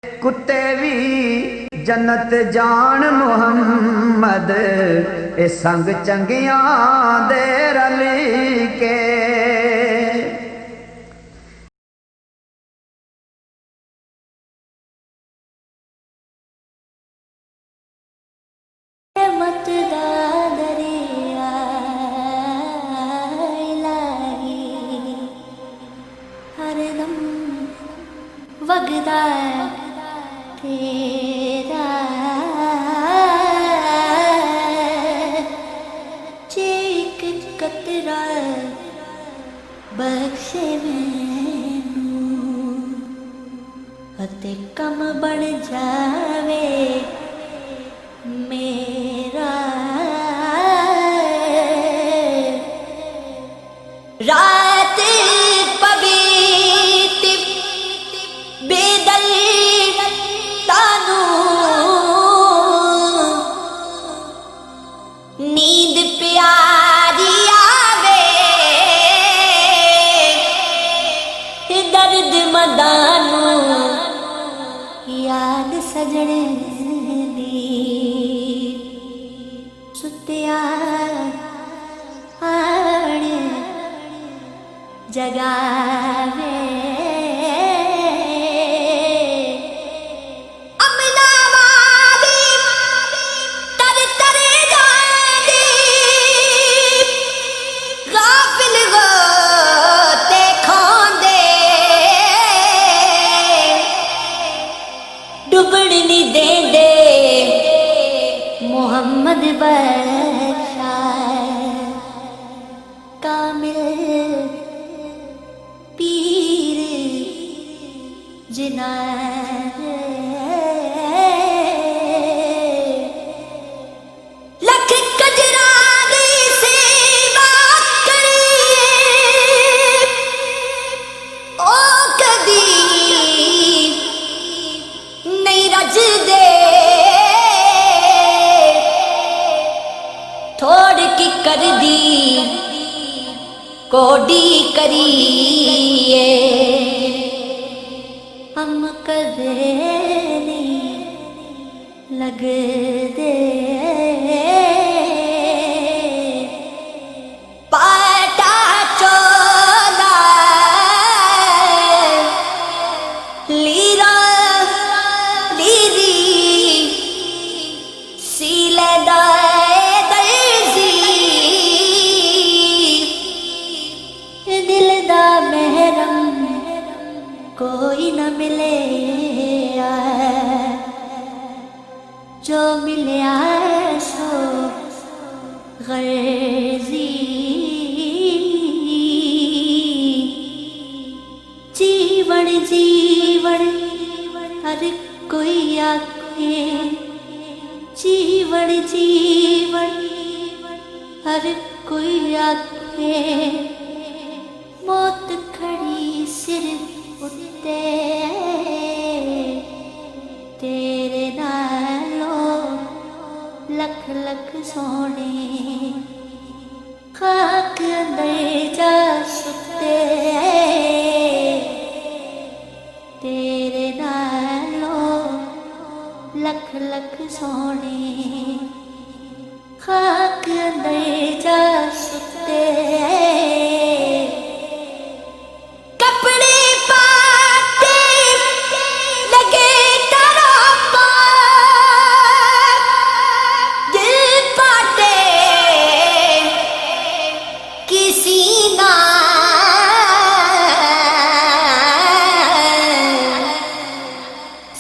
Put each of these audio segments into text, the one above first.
कुत्ते भी जन्नत जान मुहम्मद ए संग चंगियां दे रल के। वगदा तेरा चेक कतरा बख्शे मैनू अते कम बन जावे मेरा रात याद सजने दी सुत्या आने जगावे मोहम्मद बख्शाए कामिल पीर जिनाए लख कजरा दी सेवा करी ओ कदी नहीं रजदे थोड़ की कर दी कोडी करिए हम कदे नहीं लग दे पाटा चोला लीरा लीरी सीलेदा कोई न मिले जो मिले सो गर्जी जीवन जीवन हर कोई आखे जीवन जीवन हर कोई आखे मौत खड़ी सिर उत्ते तेरे नालों लख लख सोने खाक अंदर जा सुते तेरे नालों लख लख सोने खाक अंदर जा सुते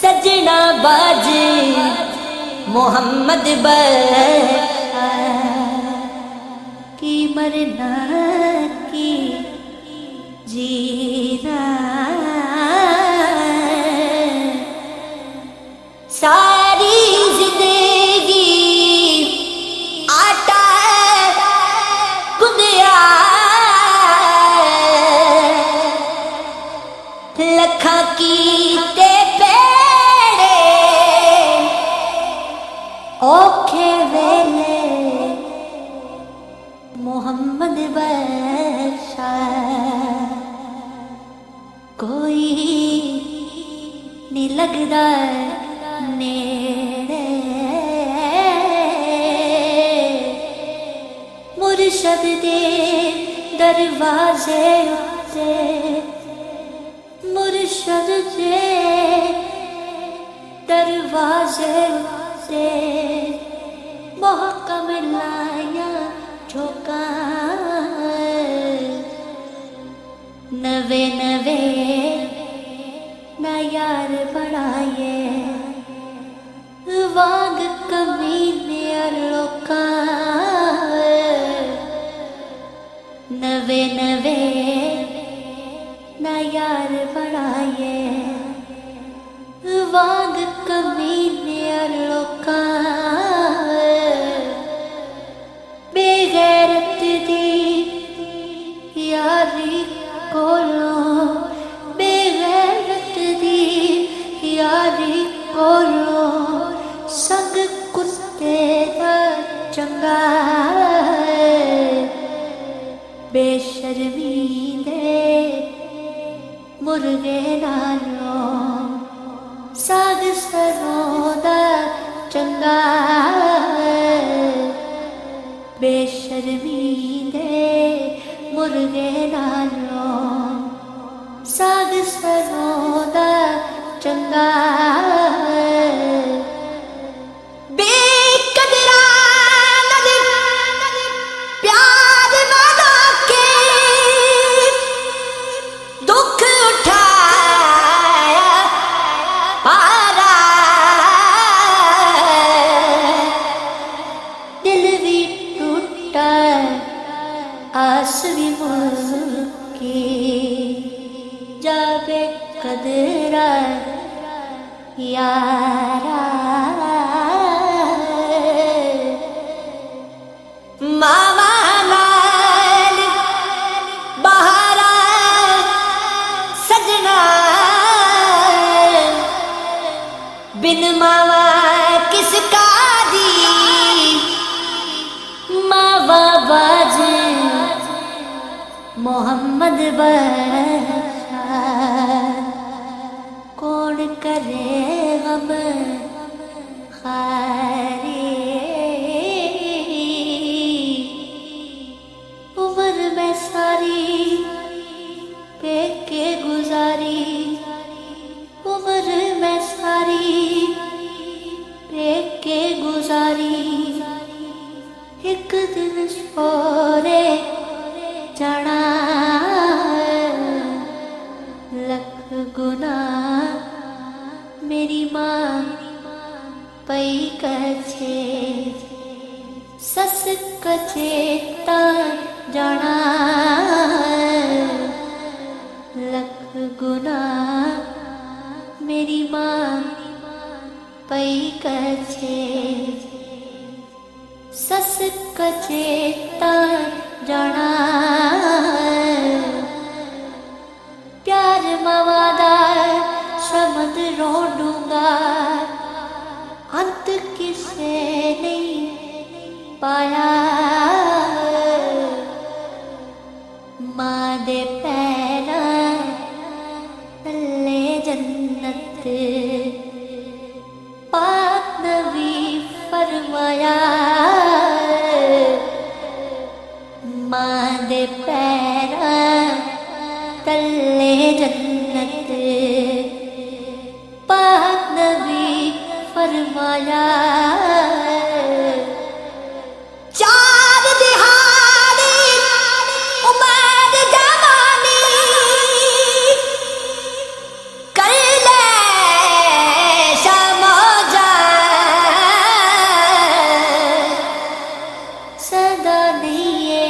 सजना बाज मोहम्मद बख्शा की मरना की जीना सारी जिंदगी आटा गुंदिया लखा की ते औखे वेले मोहम्मद बख्शा नेड़े मुर्शद दे दरवाजे उत्ते मुर्शद दे दरवाजे उत्ते मोहकम लाया झोंका नवे नवे ना यार बनाए वांग कमीने लोका नवे नवे ना यार बनाए वांग कमीने लोका बेगैरत दी यारी कोलों बेगैरत दी यारी कोलों संग कुत्ते दा चंगा बेशर्मी दे मुर्गे नालों साग सरों दा चंगा बेशर्मी दे मुर्गे नालों साग सरों दा चंगा बेकदरा नदर प्यार वादा के दुख उठाया पारा दिल भी टूटा आस भी मुझकी जाबे कदरा यारा मामा नाल बहारा सजना बिन मावा किसका दी मावा बाज मोहम्मद बशा कौन करे गम खारी उम्र में सारी पेके गुजारी उम्र में सारी पेके गुजारी एक दिन सोरे जाना लख गुना मेरी माँ पई कछे सस कछे ता जाना लख गुना मेरी माँ पई कछे सस कछे ता जाना प्यार मवादा शमद रोडूंगा अंत किसे नहीं पाया माँ दे पैरा तले जन्नत पाक नबी फरमाया माँ दे पैरा तले जन्नत पाक नबी फरमाया चार दिहाड़ी उमर जवानी कर ले शमौजा सदा नहीं है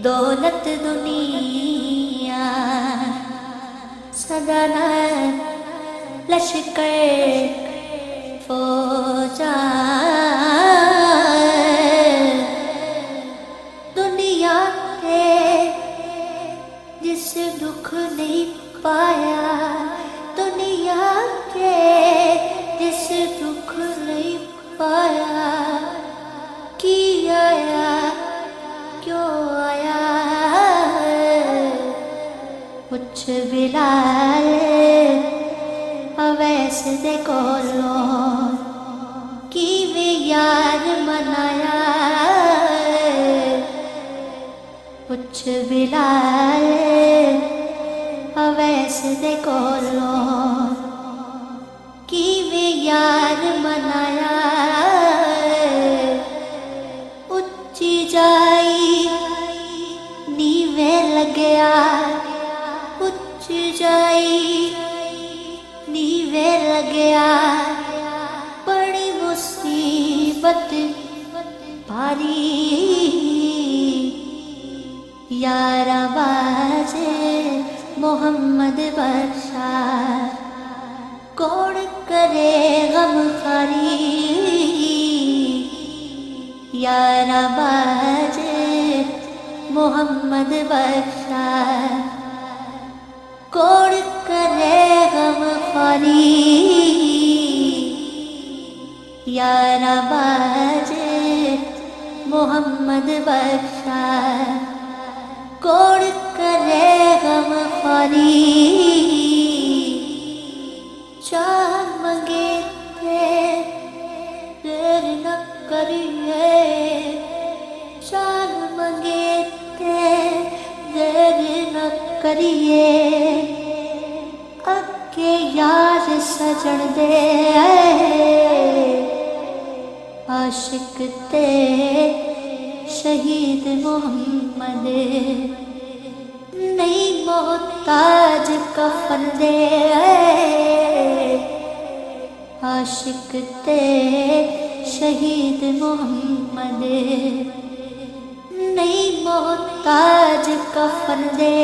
दौलत दुनिया सदा न लश्कर फौजा दुनिया के जिस दुख नहीं पाया दुनिया के जिस दुख नहीं पाया की आया क्यों आया कुछ बिलाल अवे अवैस दे कोलों किवें यार मनाया पुछ बिलाल अवैस दे कोलों किवें यार मनाया उच्ची जाई नीवे लगया उच्ची जाई नीवे लगया बड़ी मुसीबत भारी यारा बाजे मोहम्मद बख्शा कौन करे गम खारी यारा बाजे मोहम्मद बख्शा कौन करे गम खारी यारा बाजे मोहम्मद बख्शा कौन करे गम खारी चाह मंगे थे देर न करिए चाह मंगे थे देर न करिए अगे यार सजन दे आशिक ते शहीद मोहम्मद नहीं मोहताज कफन दे आशिक ते शहीद मोहम्मद नहीं मोहताज कफन दे।